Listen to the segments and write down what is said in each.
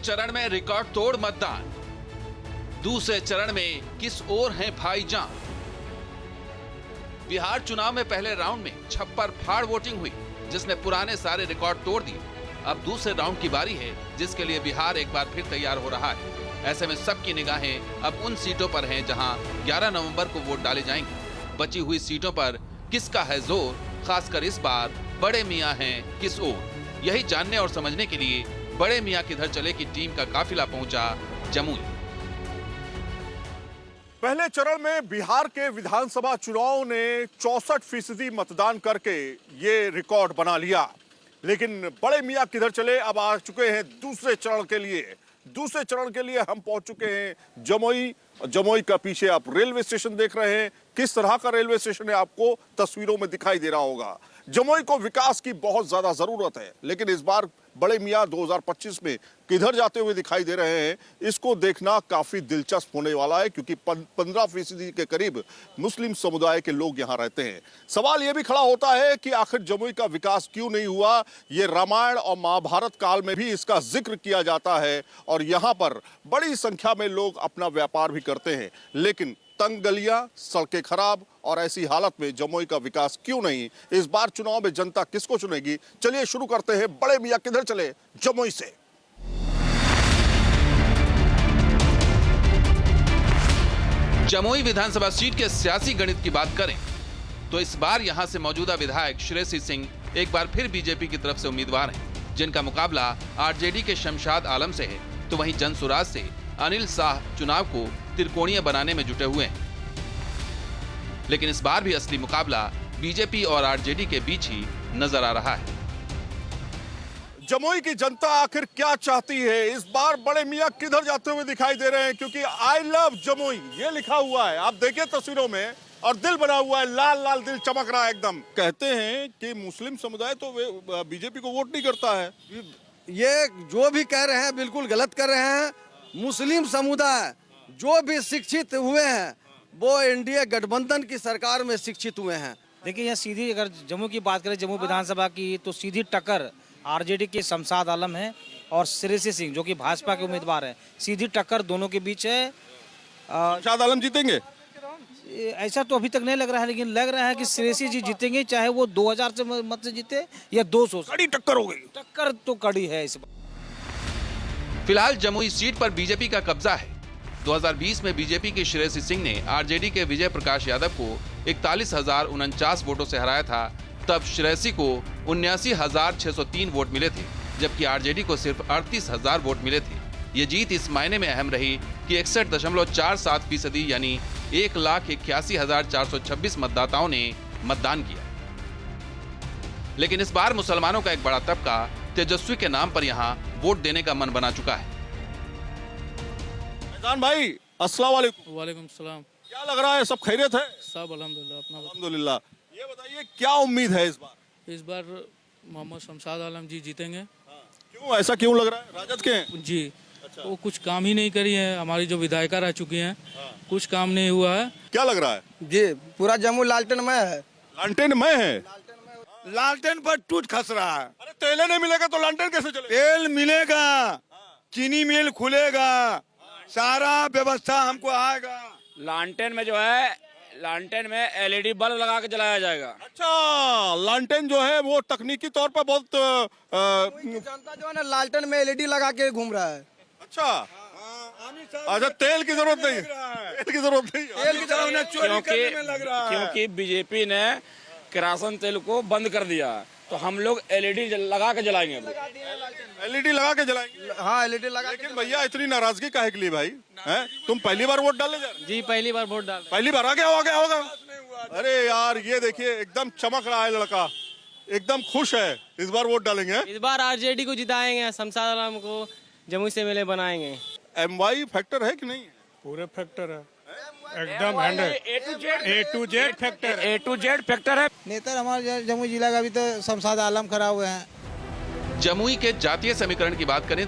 चरण में रिकॉर्ड तोड़ मतदान। दूसरे चरण में किस ओर हैं भाईजान। बिहार चुनाव में पहले राउंड में छप्पर फाड़ वोटिंग हुई, जिसने पुराने सारे रिकॉर्ड तोड़ दिए। अब दूसरे राउंड की बारी है, जिसके लिए बिहार एक बार फिर तैयार हो रहा है। ऐसे में सबकी निगाहें अब उन सीटों पर हैं जहां 11 नवंबर को वोट डाले जाएंगे। बची हुई सीटों पर किसका है जोर, खासकर इस बार बड़े मियां हैं किस ओर। यही जानने और समझने के लिए बड़े मियां किधर चले की टीम का काफिला पहुंचा जमुई। पहले चरण में बिहार के विधानसभा चुनाव ने 64% मतदान करके ये रिकॉर्ड बना लिया। लेकिन बड़े मियां किधर चले अब आ चुके हैं दूसरे चरण के लिए। दूसरे चरण के लिए हम पहुंच चुके हैं जमुई। जमुई का पीछे आप रेलवे स्टेशन देख रहे हैं। किस तरह का रेलवे स्टेशन है आपको तस्वीरों में दिखाई दे रहा होगा। जमुई को विकास की बहुत ज्यादा जरूरत है, लेकिन इस बार बड़े मियां 2025 में किधर जाते हुए दिखाई दे रहे हैं, इसको देखना काफी दिलचस्प होने वाला है, क्योंकि 15% के करीब मुस्लिम समुदाय के लोग यहां रहते हैं। सवाल यह भी खड़ा होता है कि आखिर जमुई का विकास क्यों नहीं हुआ। ये रामायण और महाभारत काल में भी इसका जिक्र किया जाता है और यहां पर बड़ी संख्या में लोग अपना व्यापार भी करते हैं, लेकिन तंग गलियां, सड़कें खराब और ऐसी हालत में जमुई का विकास क्यों नहीं। इस बार चुनाव में जनता किसको चुनेगी, चलिए शुरू करते हैं बड़े मियां किधर चले जमुई से। जमुई विधानसभा सीट के सियासी गणित की बात करें तो इस बार यहां से मौजूदा विधायक श्रेयसी सिंह एक बार फिर बीजेपी की तरफ से उम्मीदवार हैं, जिनका मुकाबला आरजेडी के शमशाद आलम से है। तो वहीं जनसुराज से अनिल शाह चुनाव को त्रिकोणीय बनाने में जुटे हुए हैं। लेकिन इस बार भी असली मुकाबला बीजेपी और आरजेडी के बीच ही नजर आ रहा है। जमुई की जनता आखिर क्या चाहती है, इस बार बड़े मियां किधर जाते हुए दिखाई दे रहे हैं, क्योंकि आई लव जमुई ये लिखा हुआ है, आप देखिए तस्वीरों में, और दिल बना हुआ है, लाल लाल दिल चमक रहा है एकदम। कहते हैं कि मुस्लिम समुदाय तो बीजेपी को वोट नहीं करता है। ये जो भी कह रहे हैं बिल्कुल गलत कर रहे हैं। मुस्लिम समुदाय जो भी शिक्षित हुए हैं वो एनडीए गठबंधन की सरकार में शिक्षित हुए हैं। देखिए यहाँ सीधी अगर जम्मू की बात करें, जम्मू विधानसभा की, तो सीधी टक्कर आरजेडी के शमशाद आलम है और श्रेयसी सिंह जो कि भाजपा के उम्मीदवार हैं। सीधी टक्कर दोनों के बीच है। शमशाद आलम जीतेंगे ऐसा तो अभी तक नहीं लग रहा है, लेकिन लग रहा है कि श्रेयसी जी जीतेंगे, चाहे वो 2000 से मत से जीते या 200 से। कड़ी टक्कर हो गई। टक्कर तो कड़ी है इस बार। फिलहाल जमुई सीट पर बीजेपी का कब्जा है। 2020 में बीजेपी की श्रेयसी सिंह ने आरजेडी के विजय प्रकाश यादव को 41,049 वोटों से हराया था। तब श्रेयसी को 79,603 वोट मिले थे, जबकि आरजेडी को सिर्फ 38,000 वोट मिले थे। ये जीत इस मायने में अहम रही कि 61.47% यानी 1,81,426 मतदाताओं ने मतदान किया। लेकिन इस बार मुसलमानों का एक बड़ा तबका तेजस्वी के नाम पर यहाँ वोट देने का मन बना चुका है। भाई अस्सलाम वालेकुम। वालेकुम सलाम। क्या लग रहा है, सब खैरियत है? सब अल्हम्दुलिल्लाह। अपना अल्हम्दुलिल्लाह। ये बताइए क्या उम्मीद है इस बार? इस बार मोहम्मद शमशाद आलम जी जीतेंगे। क्यों, ऐसा क्यों लग रहा है? राजद के हैं? जी। वो कुछ काम ही नहीं करी है। हमारी जो विधायिका रह चुकी हैं, कुछ काम नहीं हुआ है। क्या लग रहा है? जी पूरा जम्मू लालटेन में है। लालटेन में है? लालटेन पर टूट खस रहा है। अरे तेल नहीं मिलेगा तो लालटेन कैसे चलेगा? तेल मिलेगा, चीनी मिल खुलेगा, सारा व्यवस्था हमको आएगा। लालटेन में जो है, लालटेन में एलईडी बल्ब लगा के जलाया जाएगा। अच्छा, लालटेन जो है वो तकनीकी तौर पर बहुत जनता जो है ना लालटेन में एलईडी लगा के घूम रहा है। अच्छा। अच्छा, तेल की जरूरत नहीं, तेल की जरूरत नहीं, तेल की जरूरत चोरी करने में लग रहा है। क्योंकि बीजेपी ने किरासन तेल को बंद कर दिया, तो हम लोग एलईडी लगा के जलाएंगे। एलईडी लगा के जलाएंगे? हाँ एलईडी लगा। लेकिन भैया इतनी नाराजगी काहे के लिए भाई? हैं? तुम पहली बार वोट डालने जा रहे? जी पहली बार वोट डाल। पहली बार आ गया होगा। अरे यार ये देखिए एकदम चमक रहा है लड़का, एकदम खुश है। इस बार वोट डालेंगे? इस बार आरजेडी को जिताएंगे, शमशाद आलम को जमुई से मिले बनाएंगे। MY फैक्टर है कि नहीं? पूरे फैक्टर है, एकदम 100 A to Z फैक्टर है। A to Z फैक्टर है। नेता हमारे जमुई जिला का अभी तो शमशाद आलम खड़ा हुए हैं। जमुई के जातीय समीकरण की बात करें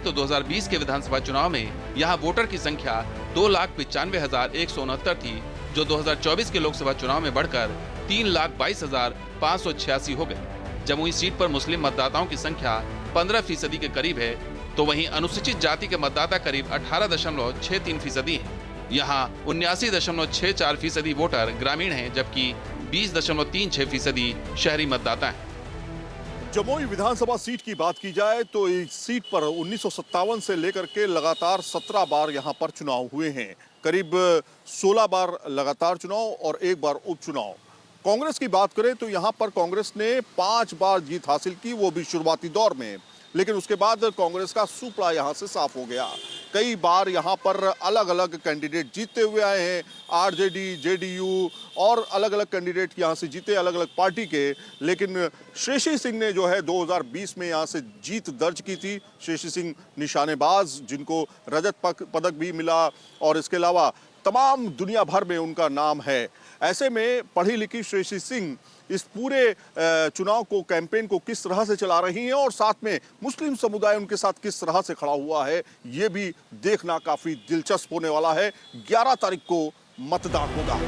तो 2020 के विधानसभा चुनाव में यहाँ वोटर की संख्या 2,95,169 थी, जो 2024 के लोकसभा चुनाव में बढ़कर 3,22,586 हो गई। जमुई सीट पर मुस्लिम मतदाताओं की संख्या 15% के करीब है, तो वहीं अनुसूचित जाति के मतदाता करीब 18.63% हैं। यहाँ 79.64% वोटर ग्रामीण हैं, जबकि 20.36% शहरी मतदाता हैं। जमुई विधानसभा सीट की बात की जाए तो इस सीट पर 1957 से लेकर के लगातार 17 बार यहां पर चुनाव हुए हैं। करीब 16 बार लगातार चुनाव और 1 बार उपचुनाव। कांग्रेस की बात करें तो यहां पर कांग्रेस ने 5 बार जीत हासिल की, वो भी शुरुआती दौर में। लेकिन उसके बाद कांग्रेस का सुपड़ा यहां से साफ हो गया। कई बार यहां पर अलग अलग कैंडिडेट जीतते हुए आए हैं। आरजेडी, जेडीयू और अलग अलग कैंडिडेट यहां से जीते, अलग अलग पार्टी के। लेकिन शेषी सिंह ने जो है 2020 में यहां से जीत दर्ज की थी। शेषी सिंह निशानेबाज, जिनको रजत पदक भी मिला, और इसके अलावा तमाम दुनिया भर में उनका नाम है। ऐसे में पढ़ी लिखी शेषी सिंह इस पूरे चुनाव को, कैंपेन को किस तरह से चला रही हैं और साथ में मुस्लिम समुदाय उनके साथ किस तरह से खड़ा हुआ है, ये भी देखना काफी दिलचस्प होने वाला है। 11 तारीख को मतदान होगा।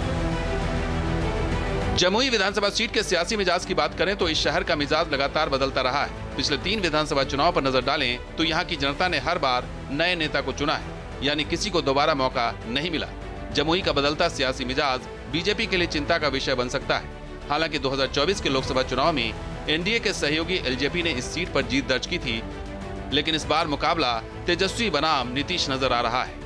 जमुई विधानसभा सीट के सियासी मिजाज की बात करें तो इस शहर का मिजाज लगातार बदलता रहा है। पिछले 3 विधानसभा चुनाव पर नजर डालें तो यहाँ की जनता ने हर बार नए नेता को चुना है, यानी किसी को दोबारा मौका नहीं मिला। जमुई का बदलता सियासी मिजाज बीजेपी के लिए चिंता का विषय बन सकता है। हालांकि 2024 के लोकसभा चुनाव में एनडीए के सहयोगी एलजेपी ने इस सीट पर जीत दर्ज की थी, लेकिन इस बार मुकाबला तेजस्वी बनाम नीतीश नजर आ रहा है।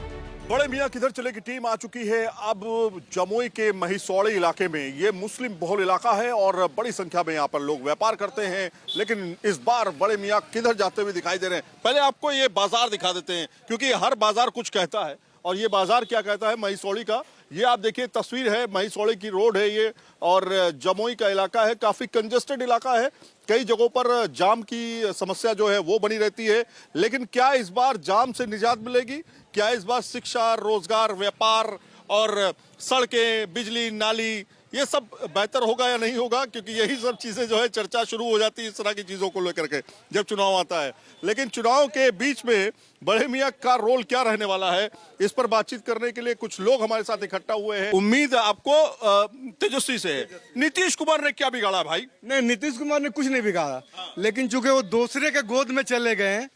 बड़े मियां किधर चले की टीम आ चुकी है अब जमुई के महिसौड़ी इलाके में। ये मुस्लिम बहुल इलाका है और बड़ी संख्या में यहाँ पर लोग व्यापार करते हैं। लेकिन इस बार बड़े मियां किधर जाते हुए दिखाई दे रहे हैं। पहले आपको ये बाजार दिखा देते हैं, क्योंकि हर बाजार कुछ कहता है। और ये बाजार क्या कहता है महिसौड़ी का, ये आप देखिए तस्वीर है। महिसौड़ी की रोड है ये, और जमुई का इलाका है, काफी कंजेस्टेड इलाका है। कई जगहों पर जाम की समस्या जो है वो बनी रहती है। लेकिन क्या इस बार जाम से निजात मिलेगी? क्या इस बार शिक्षा, रोजगार, व्यापार और सड़कें, बिजली, नाली, ये सब बेहतर होगा या नहीं होगा? क्योंकि यही सब चीजें जो है चर्चा शुरू हो जाती है इस तरह की चीजों को लेकर के जब चुनाव आता है। लेकिन चुनाव के बीच में बड़े मियां का रोल क्या रहने वाला है, इस पर बातचीत करने के लिए कुछ लोग हमारे साथ इकट्ठा हुए हैं। उम्मीद आपको तेजस्वी से है। नीतीश कुमार ने क्या बिगाड़ा भाई? नहीं, नीतीश कुमार ने कुछ नहीं बिगाड़ा, लेकिन चूंकि वो दूसरे के गोद में चले गए हैं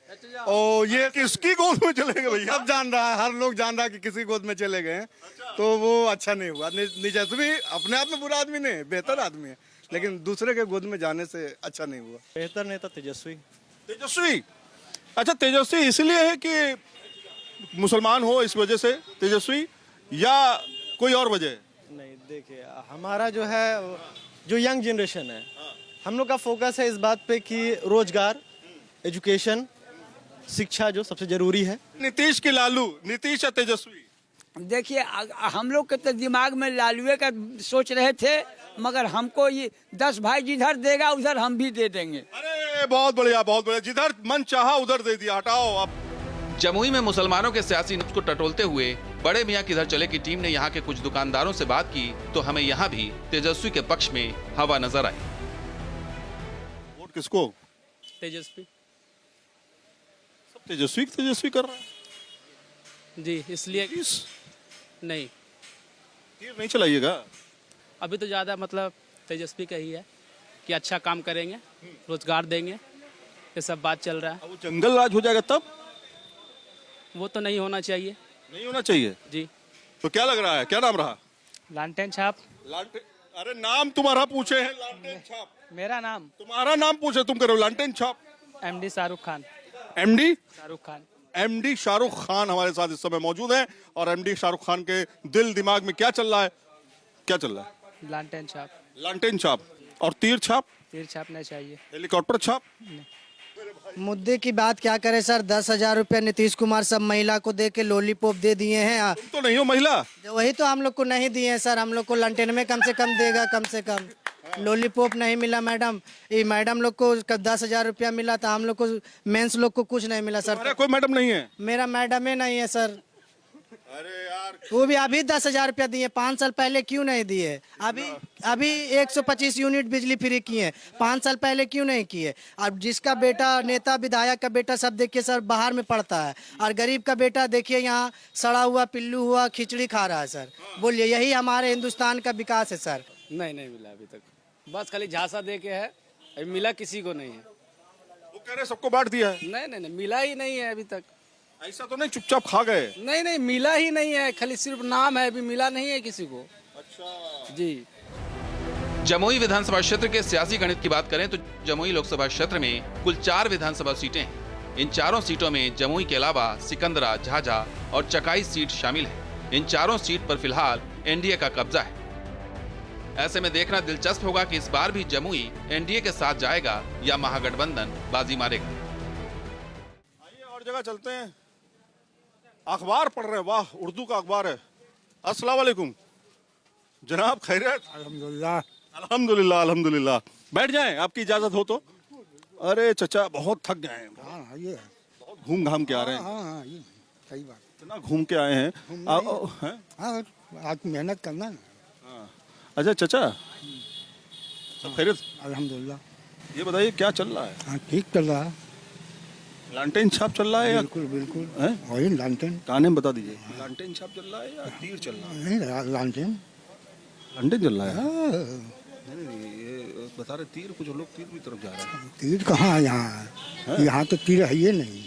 और ये किसकी गोद में चले गए भैया? सब जान रहा है, हर लोग जान रहा है कि किसी गोद में चले गए हैं, तो वो अच्छा नहीं हुआ। तेजस्वी अपने आप में बुरा आदमी नहीं, बेहतर आदमी है, लेकिन दूसरे के गोद में जाने से अच्छा नहीं हुआ। बेहतर नेता तेजस्वी। तेजस्वी, अच्छा तेजस्वी इसलिए है कि मुसलमान हो इस वजह से तेजस्वी, या कोई और वजह? नहीं, देखिए हमारा जो है, जो यंग जनरेशन है, हम लोग का फोकस है इस बात पे कि रोजगार, एजुकेशन, शिक्षा जो सबसे जरूरी है। नीतीश की लालू, नीतीश या तेजस्वी? देखिए हम लोग के तो दिमाग में लालुए का सोच रहे थे, मगर हमको ये 10 भाई जिधर देगा उधर हम भी दे देंगे। अरे बहुत बढ़िया, बहुत बढ़िया। जिधर मन चाहा उधर दे दिया। हटाओ अब। जमुई में मुसलमानों के सियासी नुक्स को टटोलते हुए बड़े मियां किधर चले की टीम ने यहाँ के कुछ दुकानदारों से बात की तो हमें यहाँ भी तेजस्वी के पक्ष में हवा नजर आई। वोट किसको? तेजस्वी सब तेजस्वी कर रहा है जी, इसलिए नहीं, तीर नहीं चलाइएगा। अभी तो ज़्यादा मतलब तेजस्वी का ही है कि अच्छा काम करेंगे, रोजगार देंगे, ये सब बात चल रहा है। अब वो जंगल राज हो जाएगा तब? वो तो नहीं होना चाहिए। नहीं होना चाहिए जी। तो क्या लग रहा है, क्या नाम रहा? लालटेन छाप। लालटेन? अरे नाम तुम्हारा पूछे हैं, लालटेन छाप। मेरा नाम? तुम्हारा नाम पूछे, तुम करो लालटेन छाप। MD Shahrukh Khan. MD Shahrukh Khan. MD Shahrukh Khan हमारे साथ इस समय मौजूद हैं। और एमडी शाहरुख खान के दिल दिमाग में क्या चल रहा है? क्या चल रहा है? लालटेन छाप। लालटेन छाप। और तीर छाप? तीर छापना चाहिए। हेलीकॉप्टर छाप? मुद्दे की बात क्या करें सर, 10,000 रुपया नीतीश कुमार सब महिला को दे के लॉलीपॉप दे दिए हैं। तुम तो नहीं हो महिला। वही तो हम लोग को नहीं दिए हैं सर, हम लोग को लंटेन में कम से कम देगा, कम से कम। लॉलीपॉप नहीं मिला मैडम, ये मैडम लोग को 10,000 रुपया मिला था, हम लोग को मेंस लोग को कुछ नहीं मिला सर। कोई मैडम नहीं है? मेरा मैडम ही नहीं है सर। अरे यार, वो भी अभी 10,000 रुपया दिए, 5 साल पहले क्यों नहीं दिए? अभी 125 यूनिट बिजली फ्री किए, 5 साल पहले क्यों नहीं किए? अब जिसका बेटा नेता, विधायक का बेटा सब देखिए सर बाहर में पढ़ता है, और गरीब का बेटा देखिए यहाँ सड़ा हुआ, पिल्लू हुआ, खिचड़ी खा रहा है सर। बोलिए, यही हमारे हिंदुस्तान का विकास है सर। नहीं मिला अभी तक, बस खाली झांसा दे के है, अभी मिला किसी को नहीं है। वो कह रहे सबको बांट दिया है। नहीं नहीं नहीं, मिला ही नहीं है अभी तक। ऐसा तो नहीं चुपचाप खा गए? नहीं नहीं, मिला ही नहीं है, खाली सिर्फ नाम है, अभी मिला नहीं है किसी को। अच्छा जी। जमुई विधानसभा क्षेत्र के सियासी गणित की बात करें तो जमुई लोकसभा क्षेत्र में कुल 4 विधानसभा सीटें हैं। इन चारों सीटों में जमुई के अलावा सिकंदरा, झाझा और चकाई सीट शामिल है। इन चारों सीट पर फिलहाल एनडीए का कब्जा है। ऐसे में देखना दिलचस्प होगा कि इस बार भी जमुई एनडीए के साथ जाएगा या महागठबंधन बाजी मारेगा। आइए और जगह चलते हैं। अखबार पढ़ रहे हैं, वाह उर्दू का अखबार है। अस्सलाम वालेकुम जनाब, खैरियत? अल्हम्दुलिल्लाह। अल्हम्दुलिल्लाह अल्हम्दुलिल्लाह। बैठ जाएं, आपकी इजाजत हो तो। अरे चचा बहुत थक गए हैं, हाँ ये बहुत घूम घाम के आ रहे हैं। हाँ ये सही बात। इतना घूम के आए हैं। हैं? हाँ आज मेहनत करना ना। अच्छा चचा, सब खैरियत? अल्हम्दुलिल्लाह। ये बताइए क्या चल रहा है? हाँ ठीक चल रहा है। लालटेन छाप चल रहा है या बिल्कुल बिल्कुल। हैं? वही लालटेन। गाने में बता दीजिए, लालटेन छाप चल रहा है या तीर चल रहा है? नहीं लालटेन। लालटेन चल रहा है? हाँ, नहीं, ये बता रहे तीर, कुछ लोग तीर की तरफ जा रहे हैं। तीर कहाँ है यहाँ? यहाँ तो तीर है ही नहीं।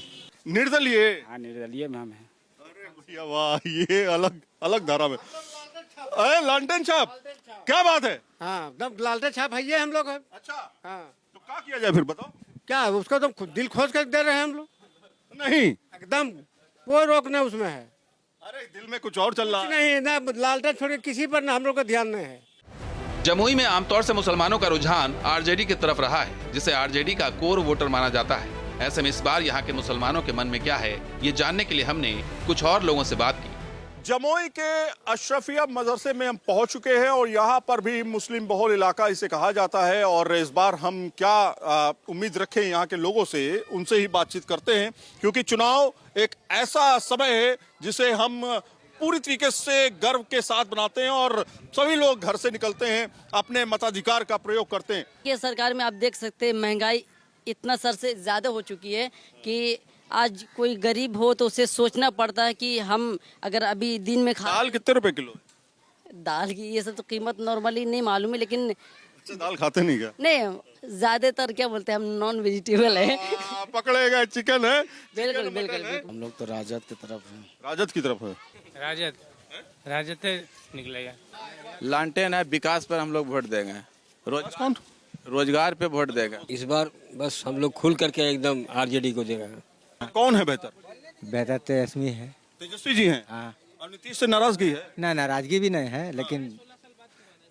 निर्दलीय। हाँ निर्दलीय में हम है। अरे भैया वाह, ये अलग अलग धारा में। अरे लालटेन छाप, क्या बात है? हाँ लालटेन छाप है ये हम लोग। अच्छा, हाँ तो क्या किया जाए फिर बताओ? क्या उसको तो खुद दिल खोज कर दे रहे हैं हम लोग। नहीं, एकदम कोई रोक नहीं उसमें है। अरे दिल में कुछ और चल रहा है। नहीं ना, लालटेन छोड़ के किसी पर ना हम लोग का ध्यान नहीं है। जमुई में आमतौर से मुसलमानों का रुझान आरजेडी की तरफ रहा है, जिसे आरजेडी का कोर वोटर माना जाता है। ऐसे में इस बार यहाँ के मुसलमानों के मन में क्या है, ये जानने के लिए हमने कुछ और लोगों से बात की। जमुई के अशरफिया मदरसे में हम पहुंच चुके हैं और यहाँ पर भी मुस्लिम बहुल इलाका इसे कहा जाता है। और इस बार हम क्या उम्मीद रखें यहाँ के लोगों से, उनसे ही बातचीत करते हैं, क्योंकि चुनाव एक ऐसा समय है जिसे हम पूरी तरीके से गर्व के साथ बनाते हैं और सभी लोग घर से निकलते हैं, अपने मताधिकार का प्रयोग करते हैं। ये सरकार में आप देख सकते हैं महंगाई इतना सर से ज़्यादा हो चुकी है कि आज कोई गरीब हो तो उसे सोचना पड़ता है कि हम अगर अभी दिन में दाल कितने रुपए किलो है? दाल की ये सब तो कीमत नॉर्मली नहीं मालूम है, लेकिन अच्छा, दाल खाते नहीं क्या? नहीं, ज्यादातर क्या बोलते हैं हम नॉन वेजिटेबल है। पकड़े गए चिकन है। बिल्कुल बिल्कुल। हम लोग तो राजद की तरफ है। राजद की तरफ है? राजद से निकलेगा। लालटेन है, विकास पर हम लोग वोट देंगे। कौन? रोजगार पे वोट देगा। इस बार बस हम लोग खुल करके एकदम आरजेडी को देगा। कौन है बेहतर? बेहतर तेजस्वी है। तेजस्वी जी हैं? हाँ। और नीतीश से नाराजगी है? ना नाराजगी भी नहीं है, लेकिन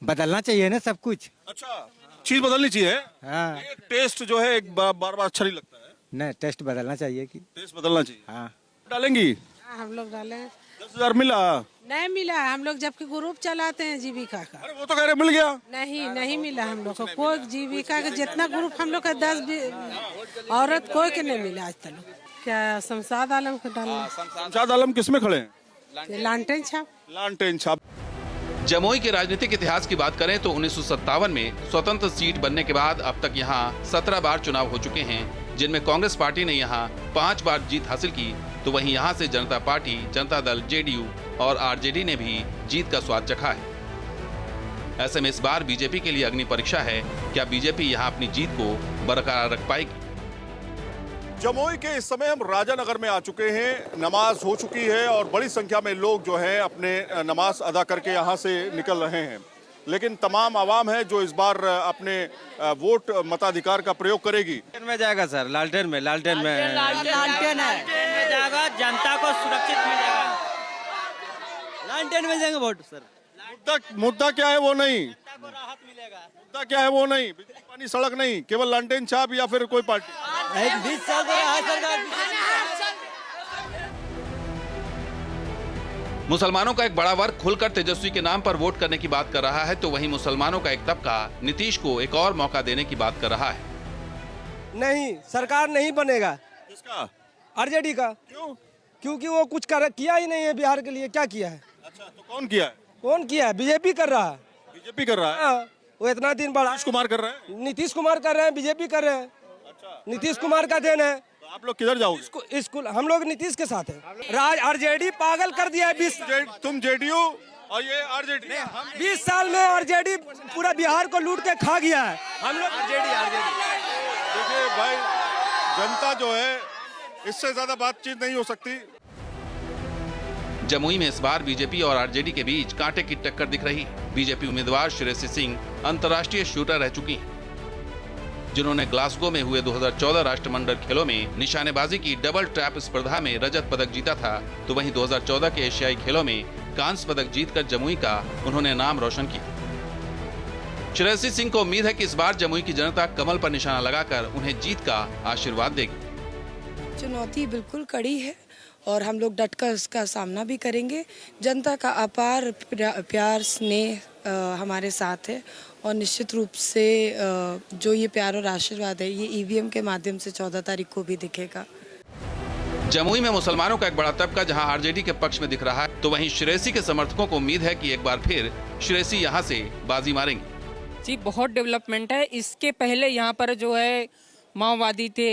बदलना चाहिए ना सब कुछ। अच्छा, चीज बदलनी चाहिए। हाँ। एक टेस्ट जो है एक बार बार अच्छा नहीं लगता है। नहीं, टेस्ट बदलना चाहिए कि टेस्ट बदलना चाहिए। हाँ। डालेंगी? हम लोग डाले। 10,000 मिला? नहीं मिला, हम लोग जबकि ग्रुप चलाते हैं जीविका का। अरे वो तो कह रहे मिल गया। नहीं मिला हम लोग को कोई जीविका का जितना ग्रुप हम लोग का 10 औरत कोई के नहीं मिला आज तक। क्या शमशाद आलम को डालना? शमशाद आलम किस में खड़े हैं? लालटेन छाप। लालटेन छाप। जमुई के राजनीतिक इतिहास की बात करें तो 1957 में स्वतंत्र सीट बनने के बाद अब तक यहाँ 17 बार चुनाव हो चुके हैं, जिनमें कांग्रेस पार्टी ने यहाँ 5 बार जीत हासिल की, तो वहीं यहाँ से जनता पार्टी, जनता दल, जेडीयू और आरजेडी ने भी जीत का स्वाद चखा है। ऐसे में इस बार बीजेपी के लिए अग्नि परीक्षा है, क्या बीजेपी यहाँ अपनी जीत को बरकरार रख पाएगी? जमुई के इस समय हम राजानगर में आ चुके हैं। नमाज हो चुकी है और बड़ी संख्या में लोग जो हैं अपने नमाज अदा करके यहाँ से निकल रहे हैं, लेकिन तमाम आवाम है जो इस बार अपने वोट मताधिकार का प्रयोग करेगी। लालटेन में जाएगा सर, लालटेन में लालटेन है, जाएगा, जनता को सुरक्षित मिलेगा। लालटेन में देंगे वोट सर। मुद्दा क्या है वो नहीं, मुद्दा क्या है वो नहीं, बिजली पानी सड़क नहीं, केवल लालटेन छाप या फिर कोई पार्टी। 20 साल से रहा है सरकार। मुसलमानों का एक बड़ा वर्ग खुलकर तेजस्वी के नाम पर वोट करने की बात कर रहा है, तो वहीं मुसलमानों का एक तबका नीतीश को एक और मौका देने की बात कर रहा है। नहीं, सरकार नहीं बनेगा। किसका? आरजेडी का। क्यों? क्योंकि वो कुछ किया ही नहीं है बिहार के लिए। क्या किया है? अच्छा, तो कौन किया है? कौन किया है? बीजेपी कर रहा है। बीजेपी कर रहा है? हाँ, वो इतना दिन बढ़ा। नीतीश कुमार कर रहे हैं? नीतीश कुमार कर रहे हैं, बीजेपी कर रहे हैं। अच्छा, नीतीश कुमार का देन है। तो आप लोग किधर जाओगे? स्कूल हम लोग नीतीश के साथ है। आरजेडी पागल कर दिया है। तुम जेडीयू और ये आरजेडी। 20 साल में आरजेडी पूरा बिहार को लूट के खा गया है। हम लोग देखिए भाई, जनता जो है इससे ज्यादा बातचीत नहीं हो सकती। जमुई में इस बार बीजेपी और आरजेडी के बीच कांटे की टक्कर दिख रही है। बीजेपी उम्मीदवार श्रेयसी सिंह अंतर्राष्ट्रीय शूटर रह चुकी हैं, जिन्होंने ग्लासगो में हुए 2014 राष्ट्रमंडल खेलों में निशानेबाजी की डबल ट्रैप स्पर्धा में रजत पदक जीता था, तो वहीं 2014 के एशियाई खेलों में कांस्य पदक जीतकर जमुई का उन्होंने नाम रोशन किया। श्रेयसी सिंह को उम्मीद है कि इस बार जमुई की जनता कमल पर निशाना लगाकर उन्हें जीत का आशीर्वाद देगी। चुनौती बिल्कुल कड़ी है और हम लोग डटकर इसका सामना भी करेंगे। जनता का अपार प्यार स्नेह हमारे साथ है और निश्चित रूप से जो ये प्यार और आशीर्वाद है ये ईवीएम के माध्यम से 14 तारीख को भी दिखेगा। जमुई में मुसलमानों का एक बड़ा तबका जहां आरजेडी के पक्ष में दिख रहा है, तो वहीं श्रेयसी के समर्थकों को उम्मीद है कि एक बार फिर श्रेयसी यहां से बाजी मारेंगे। जी बहुत डेवलपमेंट है। इसके पहले यहाँ पर जो है माओवादी थे,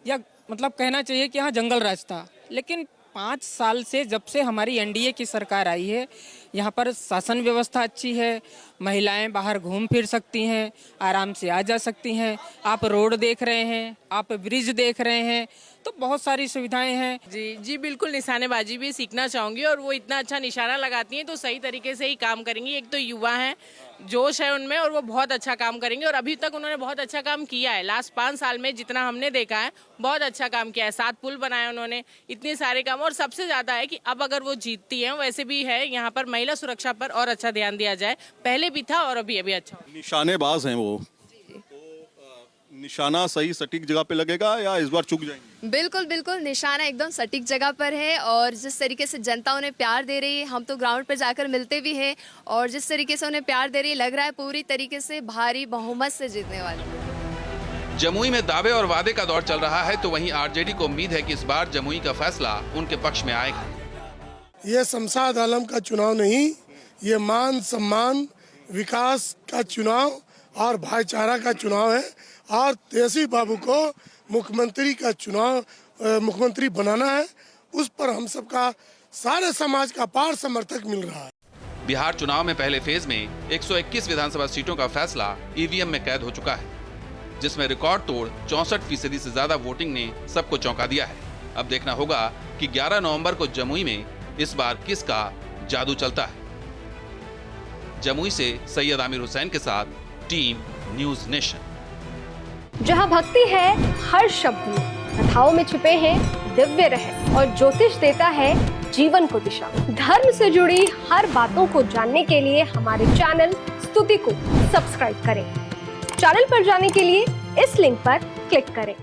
या मतलब कहना चाहिए कि यहाँ जंगल राज था, लेकिन 5 साल से जब से हमारी एनडीए की सरकार आई है यहाँ पर शासन व्यवस्था अच्छी है, महिलाएं बाहर घूम फिर सकती हैं, आराम से आ जा सकती हैं, आप रोड देख रहे हैं, आप ब्रिज देख रहे हैं, तो बहुत सारी सुविधाएं हैं। जी बिल्कुल निशानेबाजी भी सीखना चाहूँगी और वो इतना अच्छा निशाना लगाती हैं तो सही तरीके से ही काम करेंगी। एक तो युवा हैं, जोश है उनमें और वो बहुत अच्छा काम करेंगे और अभी तक उन्होंने बहुत अच्छा काम किया है। लास्ट 5 साल में जितना हमने देखा है बहुत अच्छा काम किया है। 7 पुल बनाए उन्होंने, इतने सारे काम, और सबसे ज़्यादा है कि अब अगर वो जीतती हैं, वैसे भी है यहाँ पर महिला सुरक्षा पर और अच्छा ध्यान दिया जाए, पहले भी था और अभी अच्छा। निशानेबाज हैं वो, निशाना सही सटीक जगह पे लगेगा या इस बार चूक जाएंगे? बिल्कुल बिल्कुल, निशाना एकदम सटीक जगह पर है और जिस तरीके से जनता उन्हें प्यार दे रही है, हम तो ग्राउंड पर जाकर मिलते भी हैं और जिस तरीके से उन्हें प्यार दे रही है, लग रहा है पूरी तरीके से भारी बहुमत से जीतने वाली। जमुई में दावे और वादे का दौर चल रहा है, तो वहीं आरजेडी को उम्मीद है कि इस बार जमुई का फैसला उनके पक्ष में आएगा। ये शमशाद आलम का चुनाव नहीं, ये मान सम्मान विकास का चुनाव और भाईचारा का चुनाव है और तेजी बाबू को मुख्यमंत्री का चुनाव मुख्यमंत्री बनाना है। उस पर हम सबका सारे समाज का पार समर्थक मिल रहा है। बिहार चुनाव में पहले फेज में 121 विधानसभा सीटों का फैसला ईवीएम में कैद हो चुका है, जिसमें रिकॉर्ड तोड़ 64% से ज्यादा वोटिंग ने सबको चौंका दिया है। अब देखना होगा कि 11 नवंबर को जमुई में इस बार किसका जादू चलता है। जमुई से सैयद आमिर हुसैन के साथ टीम न्यूज़ नेशन। जहां भक्ति है हर शब्द में, कथाओं में छुपे हैं दिव्य रहस्य और ज्योतिष देता है जीवन को दिशा। धर्म से जुड़ी हर बातों को जानने के लिए हमारे चैनल स्तुति को सब्सक्राइब करें। चैनल पर जाने के लिए इस लिंक पर क्लिक करें।